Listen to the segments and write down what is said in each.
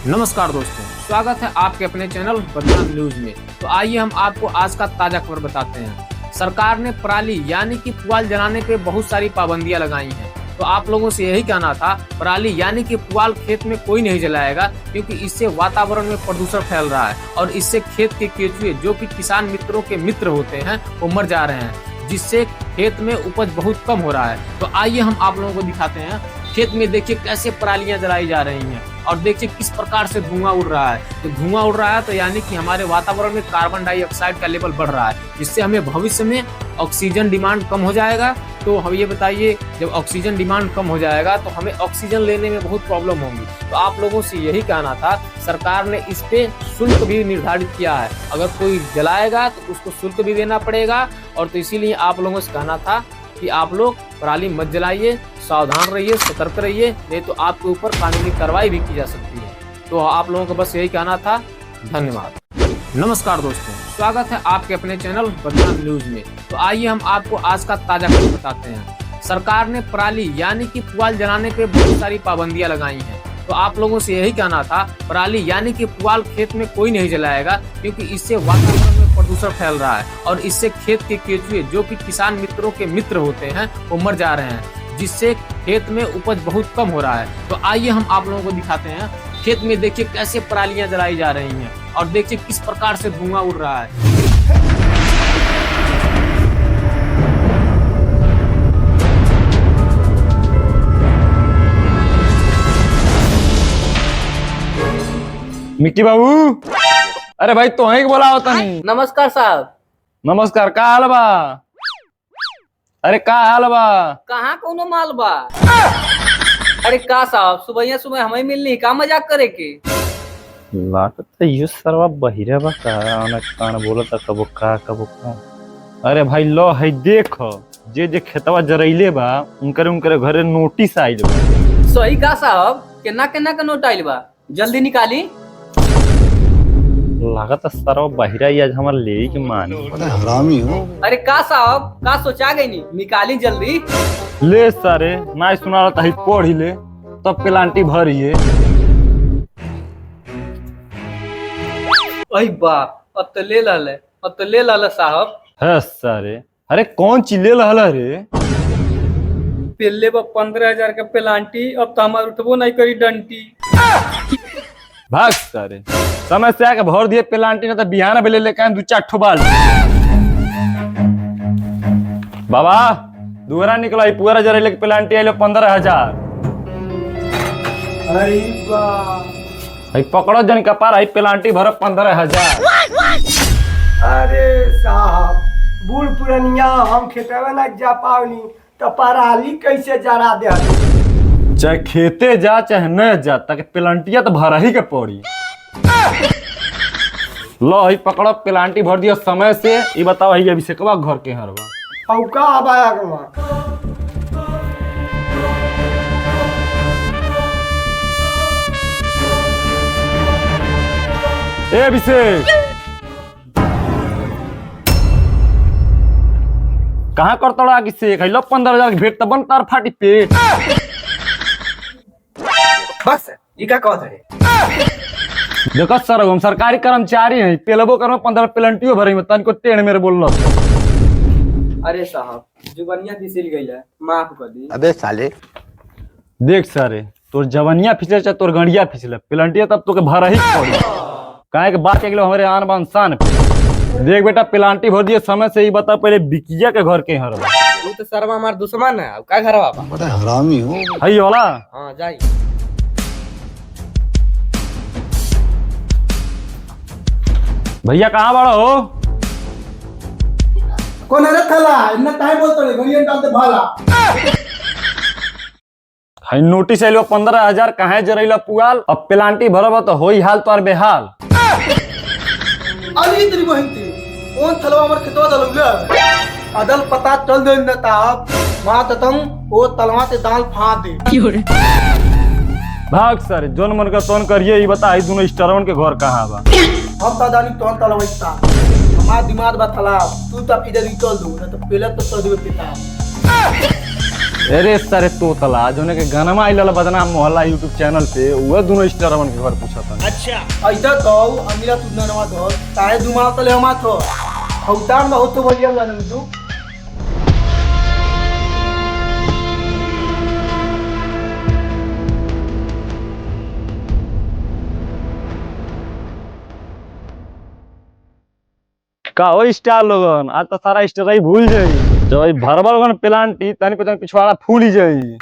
नमस्कार दोस्तों, स्वागत है आपके अपने चैनल बदनाम न्यूज में। तो आइए हम आपको आज का ताजा खबर बताते हैं। सरकार ने पराली यानी कि पुआल जलाने पे बहुत सारी पाबंदियां लगाई हैं। तो आप लोगों से यही कहना था, पराली यानी कि पुआल खेत में कोई नहीं जलाएगा, क्योंकि इससे वातावरण में प्रदूषण फैल रहा है और इससे खेत के केंचुए जो कि किसान मित्रों के मित्र होते हैं वो मर जा रहे हैं, जिससे खेत में उपज बहुत कम हो रहा है। तो आइए हम आप लोगों को दिखाते हैं। खेत में देखिए कैसे परालियां जलाई जा रही हैं और देखिए किस प्रकार से धुआं उड़ रहा है। तो धुआं उड़ रहा है तो यानी कि हमारे वातावरण में कार्बन डाइऑक्साइड का लेवल बढ़ रहा है, जिससे हमें भविष्य में ऑक्सीजन डिमांड कम हो जाएगा। तो हम ये बताइए, जब ऑक्सीजन डिमांड कम हो जाएगा तो हमें ऑक्सीजन लेने में बहुत प्रॉब्लम होगी। तो आप लोगों से यही कहना था, सरकार ने इस पे शुल्क भी निर्धारित किया है। अगर कोई जलाएगा तो उसको शुल्क भी देना पड़ेगा। और तो इसीलिए आप लोगों से कहना था कि आप लोग पराली मत जलाइए, सावधान रहिए, सतर्क रहिए, नहीं तो आपके ऊपर कानूनी कार्रवाई भी की जा सकती है। तो आप लोगों को बस यही कहना था। धन्यवाद। नमस्कार दोस्तों, स्वागत है आपके अपने चैनल बदनाम न्यूज में। तो आइए हम आपको आज का ताजा खबर बताते हैं। सरकार ने पराली यानी कि पुआल जलाने पे बहुत सारी पाबंदियां लगाई हैं। तो आप लोगों से यही कहना था, पराली यानी कि पुआल खेत में कोई नहीं जलाएगा, क्योंकि इससे वातावरण में प्रदूषण फैल रहा है और इससे खेत के केंचुए जो कि किसान मित्रों के मित्र होते हैं वो मर जा रहे हैं, जिससे खेत में उपज बहुत कम हो रहा है। तो आइए हम आप लोगों को दिखाते हैं। खेत में देखिए कैसे परालियां जलाई जा रही हैं और देखिए किस प्रकार से धुआं उड़ रहा है। मिक्की बाबू, अरे भाई तो ही बोला होता नहीं। नमस्कार साहब। नमस्कार, का हाल बा? अरे का हाल बा? कहाँ कोनो माल बा? अरे का साहब, सुबह सुबह हमें मिलनी का मजाक करे के? लागत है ये सरवा बहिरा बा का कान बोलता कबो का। अरे भाई लो है देख, जे खेतवा जरैले बा उनकरे घरे नोटिस आइल बा। सही का साहब, केना केना का नोट आइल बा? जल्दी निकाली। लागत सरवा बहिरा ही आज हमार ले के मान हरामी हो। अरे का साहब, का सोचा गई नी? निकाली जल्दी। ले सारे ना सुना रहा है, पढ़ ही ले तब पेलांटी भरिए। अई बा, अतले लाले साहब। है सारे, अरे कौन चीज ले लहला रे? पहले बा 15,000 का पेलांटी, अब तो हमार उठबो नहीं करी डंटी। भाग सारे, समय से आके भर दिए पेलांटी, ना तो बिहान बेले लेके दू चार ठो बाल। बाबा दुहरा निकला पुअरा जरा लेके पेलांटी आइलो 15,000। अरे बा, पकड़ो जन का पार पेलांटी भर 15,000। अरे साहब, बूढ़ पुरनिया हम खेतवा न जा पावनी तो पराली कैसे जरा दे? चाहे खेते जा चाहे न जा, ताकि पेलांटिया तो भरा ही के पड़ी। लो ही पकड़ो पेलांटी भर दिया समय से। ये बताओ ही अभिषेकवा घर के हरवा औ का आबाया गवा? ए अभिषेक, कहाँ कर तोड़ा अभिषेक? लो 15,000 की भेंट तो बन तार फाटी पेट। बस ई का कहत है? देखो सर, हम सरकारी कर्मचारी हैं, पेलबो करो 15 पेलंटियो भरी में तन को टेढ़ मेरे बोल लो। अरे साहब, जुबनिया दिसिल गई है, माफ कर दी। अबे साले, देख सारे, तोर जवनिया फिसले चाहे तोर गंडिया फिसले, पेलंटिया तब तो के भरा ही पड़ी। काहे के बात एक लो हमारे आन बान शान पे। देख बेटा, पेलांटी भर दिए समय से। ही बता पहले बिकिया के घर के हरवा? तू तो सरवा हमार दुश्मन है, अब का घर बाबा? बड़ा हरामी हो। हई होला। हाँ जाई। भैया कहाँ बड़ा हो? कौन है थला? इतना टाइम बोलतो रे, गड़ियन डालते भाला। हई नोटिस आइलो 15,000 कहाँ जरैला पुआल, अब पेलांटी भरब तो होई हाल तोर बेहाल। अरे तेरी बहन थी, कौन थलवा हमर खेतवा दलुले? अदल पता चल दे न ताब, मां ततम ओ तलवा ते दाल फाड़ दे। भाग सर, जोन मन का सोन करिए। ये बता ही दोनों स्टारवन के घर कहाँ बा? हम दादानी तोन तलवैता, हमार दिमाग बा थला, तू तो इधर निकल दो, न तो पहले तो कर देबे पिता। अरे सारे तोतला जोने के गाना आइल बदनाम मोहल्ला यूट्यूब चैनल पे वो दोनों स्टारवन के घर पूछा था। ऐसा तो अमीरा तू नवा दो ताए दुमाल तले हमा तो हौतान में हो तो बढ़िया जाने तू। का हो स्टार लोगन आज तो सारा स्टार ही भूल जाई जब भरबल लोगन पेलांटी तनी पे पिछवाड़ा फूल ही जाई।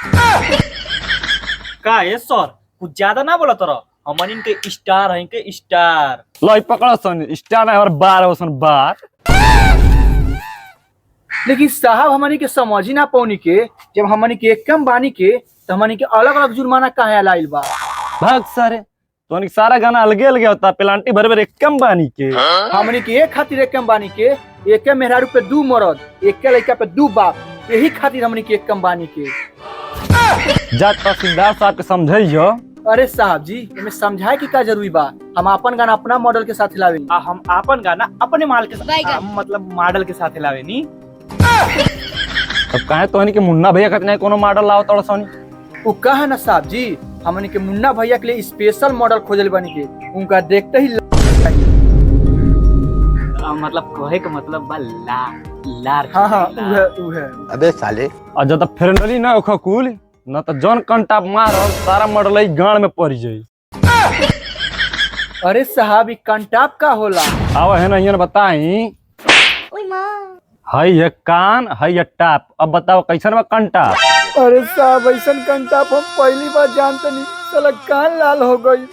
का है सर कुछ ज्यादा ना बोला तोरा हमन इनके स्टार है के स्टार। लो पकड़ा सन स्टार है और बार हो सन बार। लेकिन साहब हमनी के समझ ही ना पौनी के जब हमनी के एक कम बानी के तो हमनी के अलग अलग जुर्माना काहे लाइल बा। भाग सारे तो सारा गाना अलगे अलगे होता पेलांटी भर भर एक कम बानी के हमनी के एक खातिर एक कम बानी के एक मेहरारू पे 2 मरद एक लड़का पे 2 बाप यही खातिर हमनी के एक कम बानी के। जा तहसीलदार साहब के समझाइयो। अरे साहब जी इनमें समझाए की का जरूरी बा हम अपन गाना अपना मॉडल के साथ लावे। हम अपन गाना अपने माल के साथ मतलब मॉडल के साथ लावे नी। तब काहे तोहनी के मुन्ना भैया कहते नहीं कोनो मॉडल लाओ तोड़ सोनी वो कहा ना साहब जी हमनी के मुन्ना भैया के लिए स्पेशल मॉडल खोजल बनी के उनका देखते ही मतलब कहे का मतलब बा लार। हाँ हाँ उहे। अबे साले और जब तक फ्रेंडली ना ओखा कुल न तो जौन कंटा मार सारा मॉडल ही गाड़ में पड़ जाई। अरे साहब कंटाप का होला आवा है ना ये बताई हई है कान हई है टाप अब बताओ कैसन बा कंटाप। अरे साहब ऐसा कंटाप हम पहली बार जानते नहीं साला कान लाल हो गई।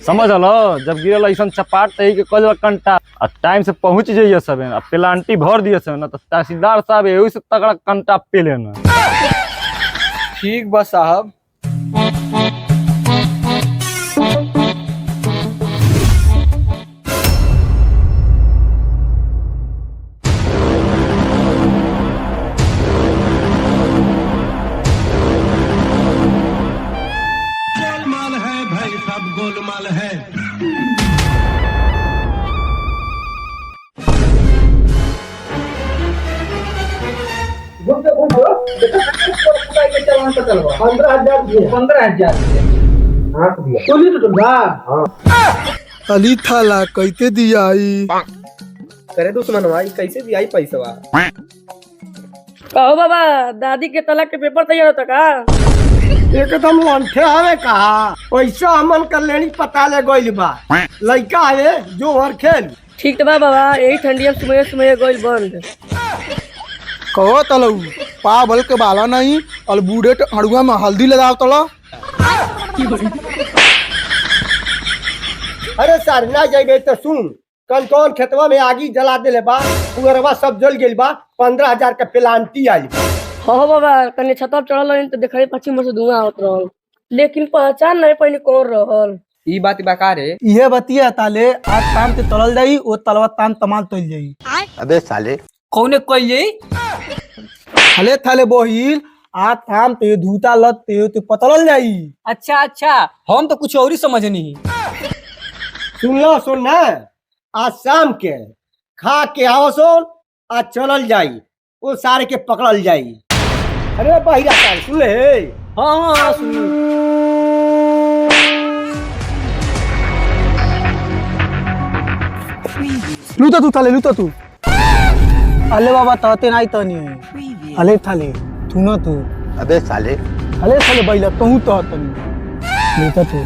समझ लो जब गिरल ऐसा चपाट तही के कल कंटाप आ टाइम से पहुंच जाइए सब आ पेलांटी भर दिए सब ना तो तहसीलदार साहब यही से तगड़ा कंटाप पे लेना। ठीक बा साहब। अली थाला कैसे दिया करे दुश्मन भाई कैसे दिया पैसा। कहो बाबा दादी के तलाक के पेपर तैयार होता का। एकदम लंठे हवे कहा पैसा हमन कर लेनी पता ले गइल बा लड़का है जो हर खेल। ठीक तो बा बाबा यही ठंडिया सुमय सुमय गोइल बंद। कहो तलू पा बल के बाला नहीं और बूढ़े हड़ुआ में हल्दी लगाओ तला। अरे सर ना जाइए तो सुन कल कौन खेतवा में आगी जला दिले बा पुअरवा सब जल गेल बा 15,000 का पेलांटी आई। हो बाबा तने छतवा चढ़ल रही तो देखा पश्चिम से धुआं आवत रहल लेकिन पहचान नहीं पहले कौन रहल। ई बात बकार है ये बतिया ताले आज शाम के तलल जाई वो तलवा तान तमाल तल जाई। अबे साले कौने कहिए हले थाले बोहिल आज शाम ते धूता लत ते पतलल जाई। अच्छा अच्छा हम तो कुछ और ही समझनी। सुन लो सुन ना आज शाम के खा के आओ सोन आज चलल जाई वो सारे के पकड़ल जाई। अरे बहिरा साल सुन ले। हाँ हाँ सुन लूटा तू थाले लूटा तू। अले बाबा तहते नहीं तनी है अले थाले तू ना तू अबे साले अले थाले बैला तू तहतनी लूटा तू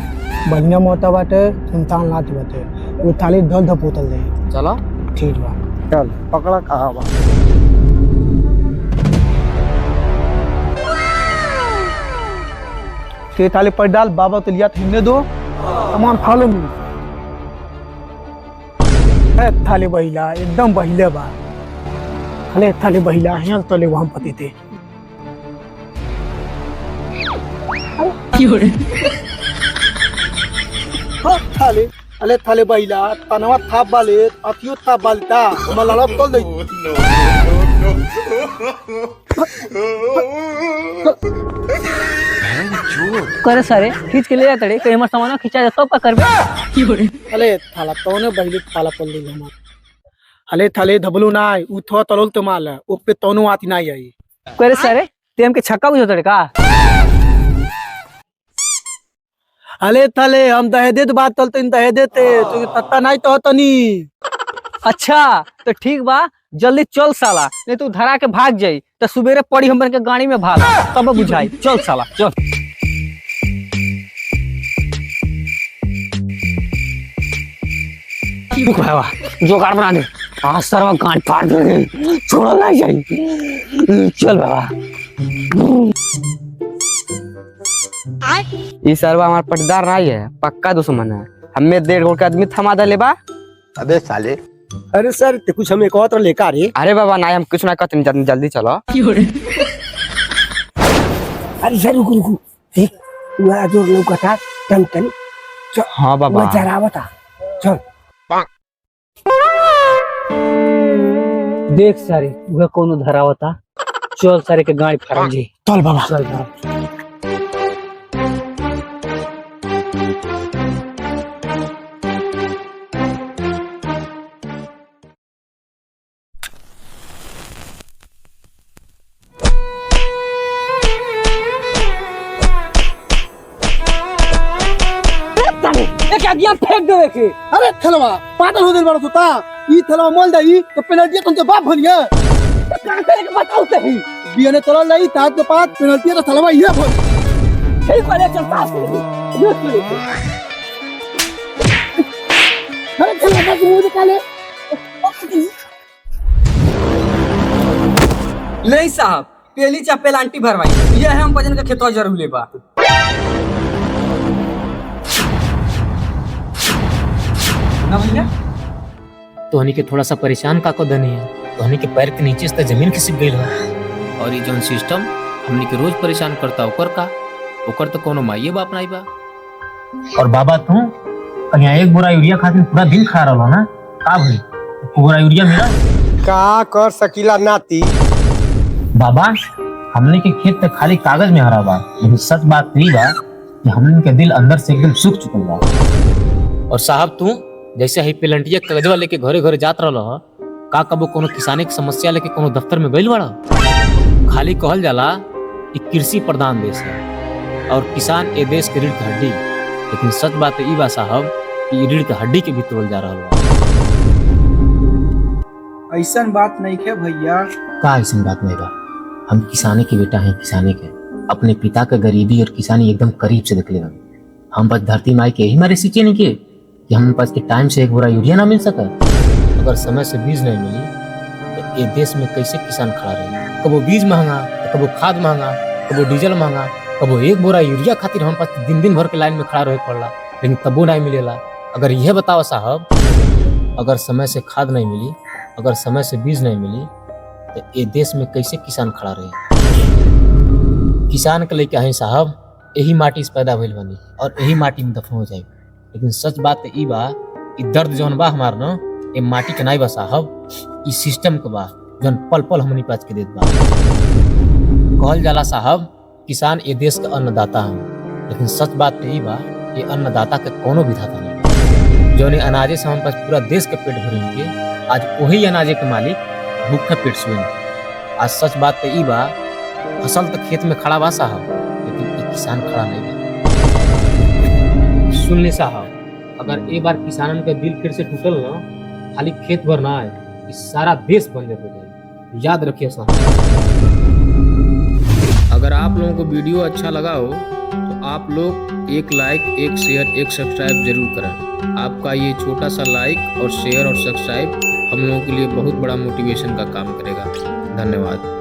बढ़िया मोटा बाटे सुनतान लात बाटे वो थाले धल धपोतल दे। चलो ठीक बा चल पकड़ा कहा बा। के थाले पर डाल बाबा तो लिया हिन्ने दो तमाम फॉलो मी थाले बहिला एकदम बहिले बा हले थाले बहिला यहाँ तले वहां पति थे। थाले अले थाले बहिला तनवा थाप बाले अतियो थाप बालता मला तोल दे। करे सारे खींच के ले जाते रे कहीं मत सामान खींचा जा सब का करबे। अले थाला तोने बहिली थाला पल दे हमार अले थले धबलू ना उ थो तलोल तो माल ओ पे तोनो आती ना आई करे सरे ते हमके छक्का बुझो तड़े का? अले थले हम दहे दे बात तल तो दहे देते तो तत्ता नहीं तो तनी। अच्छा तो ठीक बा, जल्दी चल साला, नहीं तू धरा के भाग जाई तो सुबेरे पड़ी हमन के गाड़ी में भाला तब बुझाई। चल साला चल। जोगाड़ बना दे, आज सरवा गांठ फाड़ देंगे, छोड़ा नहीं जाए। चल बाबा। ये सरवा हमार पटदार नहीं है, पक्का दुश्मन है। हमें 1.5 करोड़ के आदमी थमा दे बा। अबे साले, अरे सर ते कुछ हमें कहो तो लेकर रे। अरे बाबा ना हम कुछ ना कहते, जल्दी चलो। अरे सर रुको रुको, देख वहाँ जो लोग था टन टन। हाँ बाबा वो जरा बता चल। देख सारे वह कोनो धरावता, चल सारे के गाड़ी फाड़ जी। चल बाबा चल बाबा। क्या फेंक दे के? अरे थलवा पागल हो गइल बड़ा तोता। ई थलवा मोल दई तो पेनल्टी तुमके बाप भनिया। का करे के बताओ सही। बियाने चलल नहीं तात के पास पेनल्टी तो थलवा ये भल। ठीक वाले चल पास कर दे। अरे थलवा का मुंह निकाले। नहीं साहब, पहली चा पेलांटी भरवाई, ये है हम वजन का खेतवा जरूर लेबा। ना भैया तोहनी के थोड़ा सा परेशान का धनी है, तोहनी के पैर के नीचे से जमीन खिसक गई है। और ये जौन सिस्टम हमनी के रोज परेशान करता ओकर तो कोनो माइये बाप नहीं बा। और बाबा तू कहीं एक बोरा यूरिया खातिर पूरा दिन खा रहा ना, का भाई बोरा यूरिया मिला? का कर सकीला नाती। बाबा हमने के खेत पे खाली कागज में हरा बा, लेकिन सच बात नहीं बा कि हमने के दिल अंदर से एकदम सूख चुकल बा। और साहब तू जैसे ही पेलंटिया कागजवा लेके घरे घरे जात रहल ह, का कबो कोनो किसानी की समस्या लेके कोनो दफ्तर में गइल बाड़ा? खाली कहल जाला कि कृषि प्रधान देश है और किसान ए देश के रीढ़ की हड्डी, लेकिन सच बात ई बा साहब कि रीढ़ की हड्डी के भी तोड़ल जा रहल बा। ऐसन बात नहीं है भैया। का ऐसी बात नहीं बा, हम किसानी के बेटा हैं, किसानी के अपने पिता का गरीबी और किसानी एकदम करीब से देख ले। हम बस धरती माई के यही मारे सींचे नहीं किए कि हम पास के टाइम से एक बोरा यूरिया ना मिल सका। अगर समय से बीज नहीं मिली तो ये देश में कैसे किसान खड़ा रहे? कबो बीज महंगा तो कबो खाद महंगा, कबो डीजल महंगा, कबो एक बोरा यूरिया खातिर हम पास दिन भर के लाइन में खड़ा रहे पड़ला, लेकिन तबो नहीं मिलेला। अगर यह बताओ साहब, अगर समय से खाद नहीं मिली, अगर समय से बीज नहीं मिली तो ये देश में कैसे किसान खड़ा रहे? किसान के लेके हैं साहब, यही माटी से पैदा भइल बनी और यही माटी में दफन हो जाए। लेकिन सच बात ई बा कि दर्द जौन बा हमार न, ये माटी के नहीं बा साहब, इस सिस्टम के बा जौन पल पल हमनी पास के देत बा। कहल जाला साहब किसान ये देश का अन्नदाता है, लेकिन सच बात ई बा ये अन्नदाता के कोनो विधाता नहीं। जौन अनाजे से हम पास पूरा देश के पेट भरेंगे, आज वही अनाजे के मालिक भूखे पेट सोएंगे। आज सच बात ई बा फसल तो खेत में खड़ा बा साहब, लेकिन ये किसान खड़ा नहीं बा। सुन ले साहब, अगर एक बार किसानन का दिल फिर से टूटल ना, खाली खेत भर ना आए, इस सारा देश बंद हो जाए। याद रखिए साहब। अगर आप लोगों को वीडियो अच्छा लगा हो तो आप लोग एक लाइक, एक शेयर, एक सब्सक्राइब जरूर करें। आपका ये छोटा सा लाइक और शेयर और सब्सक्राइब हम लोगों के लिए बहुत बड़ा मोटिवेशन का काम करेगा। धन्यवाद।